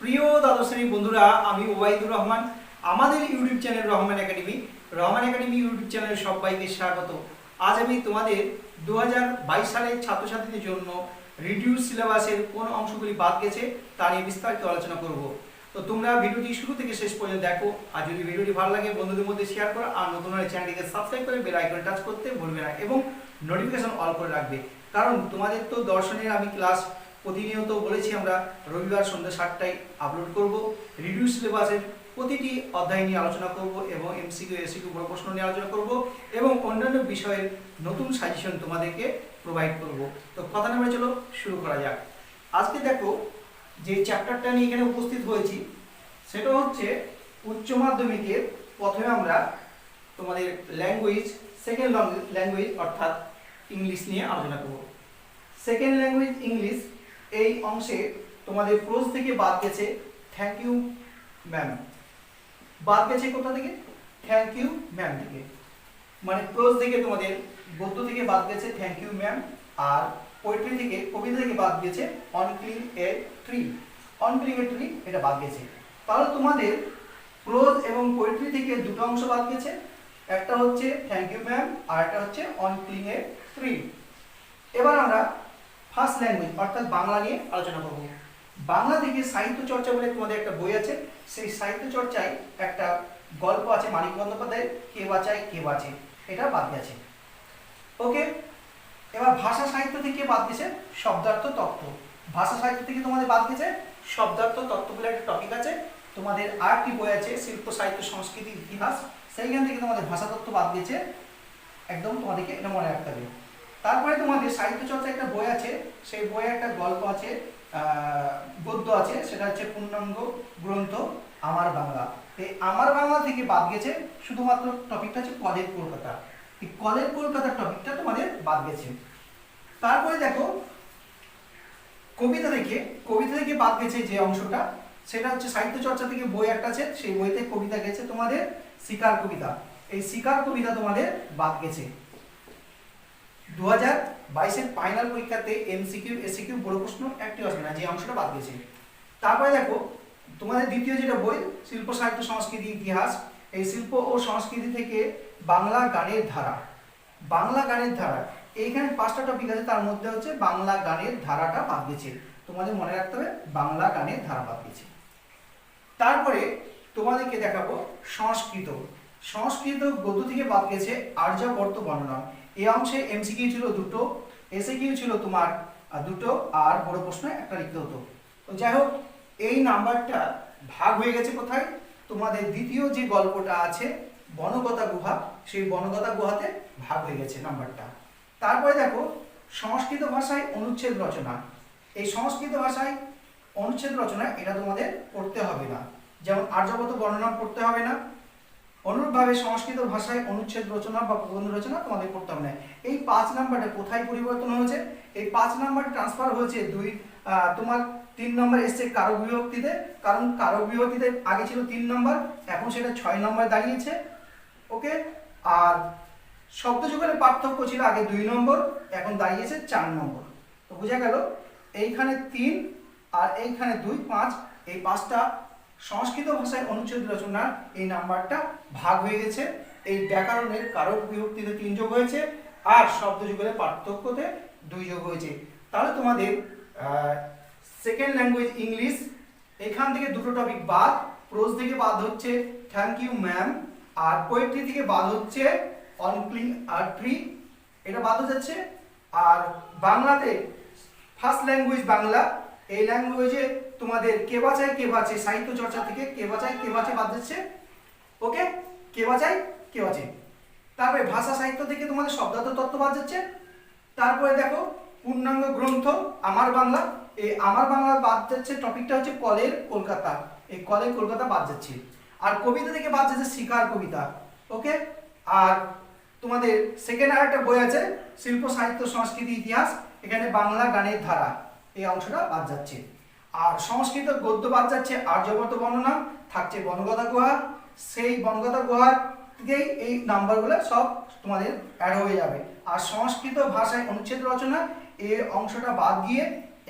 প্রিয় দ্বাদশ শ্রেণীর বন্ধুরা, আমি ওবাইদুর রহমান। আমাদের YouTube channel Rahman academy YouTube চ্যানেলে সবাইকে স্বাগত। আজ আমি তোমাদের 2022 সালের ছাত্রছাত্রীদের জন্য রিডিউস সিলেবাসের কোন অংশগুলি বাদ গেছে তা নিয়ে বিস্তারিত আলোচনা করব। তো তোমরা ভিডিওটি শুরু থেকে শেষ পর্যন্ত দেখো। আর যদি ভিডিওটি ভালো লাগে বন্ধুদের মধ্যে শেয়ার করো, আর নতুন হলে চ্যানেলটিকে সাবস্ক্রাইব করে বেল আইকনে টাচ করতে ভুলবে না এবং নোটিফিকেশন অল করে রাখবে। কারণ তোমাদের তো দর্শনের আমি ক্লাস প্রতিনিয়ত বলেছি, আমরা রবিবার সন্ধ্যা 7টায় আপলোড করব। রিডিউস সিলেবাসের প্রতিটি অধ্যায় নিয়ে আলোচনা করব এবং এমসিকিউ এসিকিউ বড় প্রশ্ন নিয়ে আলোচনা করব এবং অন্যান্য বিষয়ের নতুন সাজেশন তোমাদেরকে প্রোভাইড করব। তো কথা না বলে চলো শুরু করা যাক। আজকে দেখো যে চ্যাপ্টারটা নিয়ে এখানে উপস্থিত হয়েছি সেটা হচ্ছে উচ্চ মাধ্যমিকের প্রথমে আমরা তোমাদের ল্যাঙ্গুয়েজ, সেকেন্ড ল্যাঙ্গুয়েজ অর্থাৎ ইংলিশ নিয়ে আলোচনা করব। সেকেন্ড ল্যাঙ্গুয়েজ ইংলিশ, এই অংশে তোমাদের প্রোজ থেকে বাদ গেছে থ্যাংক ইউ ম্যাম। বাদ গেছে কোথা থেকে? থ্যাংক ইউ ম্যাম থেকে। মানে প্রোজ থেকে তোমাদের গদ্য থেকে বাদ গেছে থ্যাংক ইউ ম্যাম, আর পোয়েট্রি থেকে, কবিতা থেকে বাদ গেছে on killing a tree. On killing a tree এটা বাদ গেছে। তাহলে তোমাদের প্রোজ এবং পোয়েট্রি থেকে দুটো অংশ বাদ গেছে, একটা হচ্ছে থ্যাংক ইউ ম্যাম আর একটা হচ্ছে অন ক্লিং এ ট্রি। এবার আমরা ফার্স্ট ল্যাঙ্গুয়েজ অর্থাৎ বাংলা নিয়ে আলোচনা করব। বাংলা থেকে সাহিত্য চর্চা বলে তোমাদের একটা বই আছে, সেই সাহিত্য চর্চায় একটা গল্প আছে মানিক বন্দ্যোপাধ্যায়ের, কে বাঁচায় কে বাঁচে, এটা বাদ গেছে। ওকে, এবার ভাষা সাহিত্য থেকে বাদ গেছে শব্দার্থ তত্ত্ব। ভাষা সাহিত্য থেকে তোমাদের বাদ গেছে শব্দার্থ তত্ত্ব বলে একটা টপিক আছে। তোমাদের আরেকটি বই আছে শিল্প সাহিত্য সংস্কৃতি ইতিহাস, সেইখান থেকে তোমাদের ভাষা তত্ত্ব বাদ গেছে। একদম তোমাদেরকে এটা মনে রাখতে হবে। তারপরে তোমাদের সাহিত্য চর্চা একটা বই আছে, সেই বইয়ে একটা গল্প আছে, গদ্য আছে, সেটা হচ্ছে পূর্ণাঙ্গ গ্রন্থ আমার বাংলা। এই আমার বাংলা থেকে বাদ গেছে শুধুমাত্র টপিকটা হচ্ছে কলের কলকাতা। এই কলের কলকাতার টপিকটা তোমাদের বাদ গেছে। তারপরে দেখো কবিতা থেকে বাদ গেছে যে অংশটা, সেটা হচ্ছে সাহিত্য চর্চা থেকে বই একটা আছে, সেই বইতে কবিতা গেছে তোমাদের শিকার কবিতা। এই শিকার কবিতা তোমাদের বাদ গেছে। 2022-এর ফাইনাল পরীক্ষাতে এমসিকিউ এসিকিউ বড় প্রশ্ন একটি আসবে না, যে অংশটা বাদ গেছে। তারপরে দেখো তোমাদের দ্বিতীয় যেটা বই শিল্প সাহিত্য সংস্কৃতি ইতিহাস, এই শিল্প ও সংস্কৃতি থেকে বাংলা গানের ধারা। বাংলা গানের ধারা, এইখানে 5টা টপিক আছে, তার মধ্যে হচ্ছে বাংলা গানের ধারাটা বাদ গেছে। তোমাদের মনে রাখতে হবে বাংলা গানের ধারা বাদ গেছে। তারপরে তোমাদেরকে দেখাবো সংস্কৃত গদ্য থেকে বাদ গেছে আর্যাবর্ত বর্ণনা। এই অংশে এমসিকিউ ছিল দুটো, এসিকিউ ছিল তোমার দুটো, আর বড় প্রশ্ন একটা লিখতে হতো। তো যাই হোক, এই নাম্বারটা ভাগ হয়ে গেছে কোথায়? তোমাদের দ্বিতীয় যে গল্পটা আছে বনগতা গুহা, সেই বনগতা গুহাতে ভাগ হয়ে গেছে নাম্বারটা। তারপরে দেখো সংস্কৃত ভাষায় অনুচ্ছেদ রচনা। এই সংস্কৃত ভাষায় অনুচ্ছেদ রচনা এটা তোমাদের পড়তে হবে না, যেমন আর্যাবর্ত বর্ণনা পড়তে হবে না, অনুরূপভাবে সংস্কৃত ভাষায় অনুচ্ছেদ রচনা বা প্রবন্ধ রচনা তোমাদের পড়তে হবে না। এই 5 নাম্বারটা কোথায় পরিবর্তন হয়েছে? এই 5 নাম্বার ট্রান্সফার হয়েছে তোমার 3 নম্বর এসছে কারক বিভক্তিতে। কারণ কারক বিভক্তিতে আগে ছিল 3 নম্বর, এখন সেটা 6 নম্বর দাঁড়িয়েছে। ওকে, আর শব্দ যুগলের পার্থক্য ছিল আগে 2 নম্বর, এখন দাঁড়িয়েছে 4 নম্বর। তো বোঝা গেল এইখানে 3 আর এইখানে 2, 5, এই 5টা সংস্কৃত ভাষায় অনুচ্ছেদ রচনা এই নাম্বারটা ভাগ হয়ে গেছে। এই ব্যাকরণের কারক বিভক্তিতে 3 যোগ হয়েছে আর শব্দ যুগলের পার্থক্যতে 2 যোগ হয়েছে। তাহলে তোমাদের সেকেন্ড ল্যাঙ্গুয়েজ ইংলিশ, এখান থেকে দুটো টপিক বাদ। প্রোজ থেকে বাদ হচ্ছে থ্যাংক ইউ ম্যাম, আর পোয়েট্রি থেকে বাদ হচ্ছে অন ক্লিং আ ট্রি, এটা বাদ হয়ে যাচ্ছে। আর বাংলাতে ফার্স্ট ল্যাঙ্গুয়েজ বাংলা, এই ল্যাঙ্গুয়েজে তোমাদের কে বাঁচায় কে বাঁচে সাহিত্য চর্চা থেকে কে বাঁচায় কে বাঁচে বাদ যাচ্ছে। ওকে, কে বাঁচায় কে বাঁচে। তারপরে ভাষা সাহিত্য থেকে তোমাদের শব্দার্থ তত্ত্ব বাদ যাচ্ছে। তারপরে দেখো পূর্ণাঙ্গ গ্রন্থ আমার বাংলা, এই আমার বাংলা বাদ যাচ্ছে, টপিকটা হচ্ছে কলের কলকাতা, এই কলের কলকাতা বাদ যাচ্ছে। আর কবিতা থেকে বাদ যাচ্ছে শিকার কবিতা। ওকে, আর তোমাদের সেকেন্ড আরেকটা বই আছে শিল্প সাহিত্য সংস্কৃতি ইতিহাস, এখানে বাংলা গানের ধারা এই অংশটা বাদ যাচ্ছে। আর সংস্কৃত গদ্য বাদ যাচ্ছে আর্যাবর্ত বর্ণনা, থাকছে বনগতা গুহা, সেই বনগতা গুহার থেকেই এই নাম্বারগুলো সব তোমাদের অ্যাড হয়ে যাবে। আর সংস্কৃত ভাষায় অনুচ্ছেদ রচনা এই অংশটা বাদ গিয়ে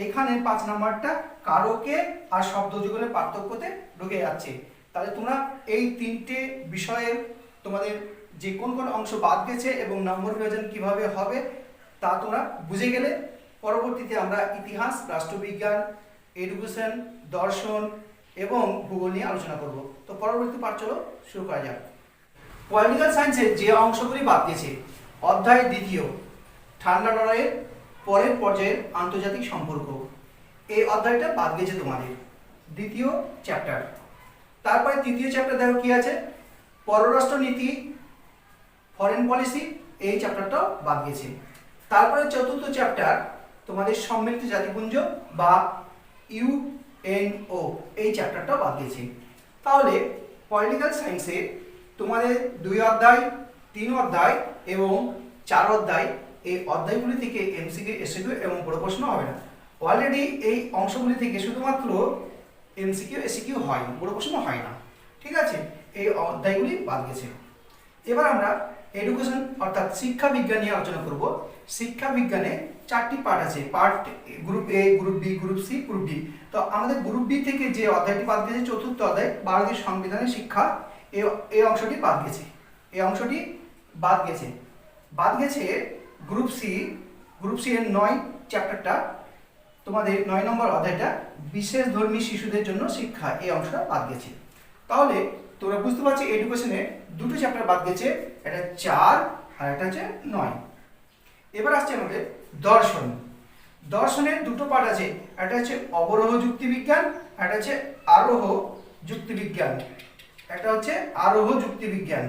এখানে 5 নাম্বারটা কারকে আর শব্দ যুগলের পার্থক্যতে ঢুকে যাচ্ছে। তাহলে তোমরা এই তিনটে বিষয়ের তোমাদের যে কোন কোন অংশ বাদ গেছে এবং নম্বর বিভাজন কিভাবে হবে তা তোমরা বুঝে গেলে পরবর্তীতে আমরা ইতিহাস, রাষ্ট্রবিজ্ঞান, এডুকেশন, দর্শন এবং ভূগোল নিয়ে আলোচনা করব। তো পরবর্তী পাঠ চলো শুরু করা যাক। পলিটিক্যাল সায়েন্সের যে অংশগুলি বাদ গেছে, অধ্যায় দ্বিতীয়, ঠান্ডা লড়াইয়ের পরের পর্যায়ের আন্তর্জাতিক সম্পর্ক, এই অধ্যায়টা বাদ গেছে তোমাদের দ্বিতীয় চ্যাপ্টার। তারপরে তৃতীয় চ্যাপ্টার দেখো কি আছে, পররাষ্ট্রনীতি, ফরেন পলিসি, এই চ্যাপ্টারটাও বাদ গেছে। তারপরে চতুর্থ চ্যাপ্টার তোমাদের সম্মিলিত জাতিপুঞ্জ বা ইউএনও, এই চ্যাপ্টারটাও বাদ গেছে। তাহলে পলিটিক্যাল সায়েন্সে তোমাদের 2 অধ্যায়, 3 অধ্যায় এবং 4 অধ্যায়, এই অধ্যায়গুলি থেকে এমসিকিউ, এসকিউ এবং বড় প্রশ্ন হবে না। অলরেডি এই অংশগুলি থেকে শুধুমাত্র এমসিকিউ, এসকিউ হয়, বড় প্রশ্ন হয় না। ঠিক আছে, এই অধ্যায়গুলি বাদ গেছে। এবার আমরা এডুকেশন অর্থাৎ শিক্ষা বিজ্ঞান নিয়ে আলোচনা করব। শিক্ষা বিজ্ঞানে 4টি পার্ট আছে, part group A, group B, group C, group D. তো আমাদের গ্রুপ বি থেকে যে অধ্যায়টি বাদ গেছে, চতুর্থ অধ্যায় ভারতীয় সংবিধানের শিক্ষা, এই অংশটি বাদ গেছে। এই অংশটি বাদ গেছে। বাদ গেছে গ্রুপ সি। গ্রুপ সি এর 9 চ্যাপ্টারটা, তোমাদের 9 নম্বর অধ্যায়টা বিশেষ ধর্মী শিশুদের জন্য শিক্ষা, এই অংশটা বাদ গেছে। তাহলে তোমরা বুঝতে পারছো এডুকেশনে 2টো চ্যাপ্টার বাদ গেছে, এটা 4 আর এটা হচ্ছে 9। এবার আসছে আমাদের দর্শন। দর্শনের 2টো পার্ট আছে, একটা হচ্ছে অবরোহ যুক্তিবিজ্ঞান, একটা হচ্ছে আরোহ যুক্তিবিজ্ঞান। একটা হচ্ছে আরোহ যুক্তিবিজ্ঞান।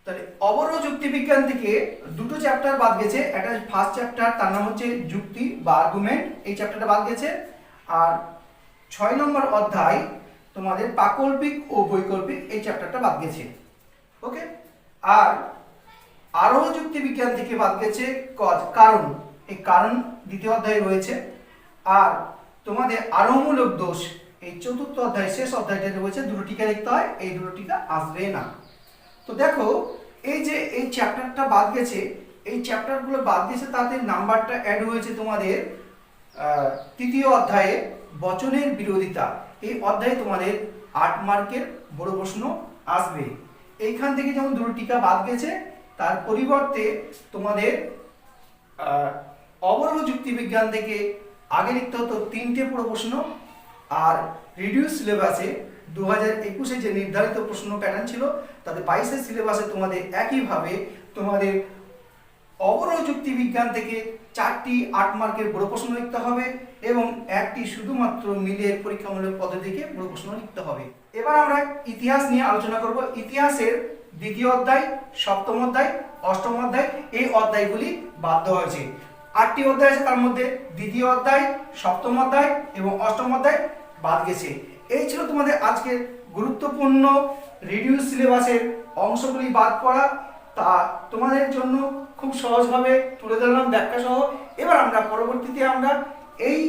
তাহলে অবরোহ যুক্তিবিজ্ঞান থেকে 2টো চ্যাপ্টার বাদ গেছে। একটা ফার্স্ট চ্যাপ্টার, তার নাম হচ্ছে যুক্তি বা আর্গুমেন্ট, এই চ্যাপ্টারটা বাদ গেছে। আর 6 নম্বর অধ্যায় তোমাদের প্রাকল্পিক ও বৈকল্পিক, এই চ্যাপ্টারটা বাদ গেছে। ওকে, আর আরোহ যুক্তিবিজ্ঞান থেকে বাদ গেছে কারণ, এই কারণ দ্বিতীয় অধ্যায়ে রয়েছে। আর তোমাদের আরোহমূলক দোষ, এই চতুর্থ অধ্যায় শেষ অধ্যায়টা রয়েছে, 2টো টিকা লিখতে হয়, এই 2টো টিকা আসবে না। তো দেখো এই যে এই চ্যাপ্টারটা বাদ গেছে, এই চ্যাপ্টারগুলো বাদ গেছে, তাদের নাম্বারটা অ্যাড হয়েছে তোমাদের তৃতীয় অধ্যায়ে বচনের বিরোধিতা। এই অধ্যায়ে তোমাদের 8 মার্কের বড় প্রশ্ন আসবে। এইখান থেকে যেমন 2টো টিকা বাদ গেছে, তার পরিবর্তে তোমাদের অবরোহ যুক্তিবিজ্ঞান থেকে আগে লিখতে হতো 3টে বড় প্রশ্ন, আর রিডিউস সিলেবাসে 2021-এ যে নির্ধারিত প্রশ্ন প্যাটার্ন ছিল, তাতে 22-এর সিলেবাসে তোমাদের একইভাবে তোমাদের অবরোহ যুক্তিবিজ্ঞান থেকে 4টি 8 মার্কের বড় প্রশ্ন লিখতে হবে এবং একটি শুধুমাত্র মিলের পরীক্ষামূলক পদ্ধতিকে বড় প্রশ্ন লিখতে হবে। এবার আমরা ইতিহাস নিয়ে আলোচনা করব। ইতিহাসের 2য় অধ্যায়, 7ম অধ্যায়, 8ম অধ্যায়, এই অধ্যায়গুলি বাদ দেওয়া হয়েছে। 8টি অধ্যায় আছে, তার মধ্যে 2য় অধ্যায়, 7ম অধ্যায় এবং 8ম অধ্যায় বাদ গেছে। এই ছিল তোমাদের আজকের গুরুত্বপূর্ণ রিডিউস সিলেবাসের অংশগুলি বাদ পড়া। তা তোমাদের জন্য খুব সহজভাবে তুলে ধরলাম ব্যাখ্যা সহ। এবার আমরা পরবর্তীতে আমরা এই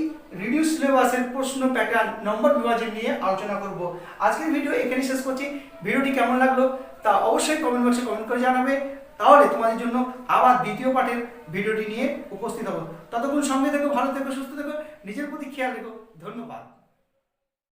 রিডিউস সিলেবাসের প্রশ্ন প্যাটার্ন, নম্বর বিভাজন নিয়ে আলোচনা করব। আজকের ভিডিও এখানে শেষ করছি। ভিডিওটি কেমন লাগলো তা অবশ্যই কমেন্ট বক্সে কমেন্ট করে জানাবে, তাহলে তোমাদের জন্য আবার দ্বিতীয় পাঠের ভিডিওটি নিয়ে উপস্থিত হব। ততক্ষণ সঙ্গে থেকো, ভালো থেকো, সুস্থ থেকো, নিজের প্রতি খেয়াল রেখো। ধন্যবাদ।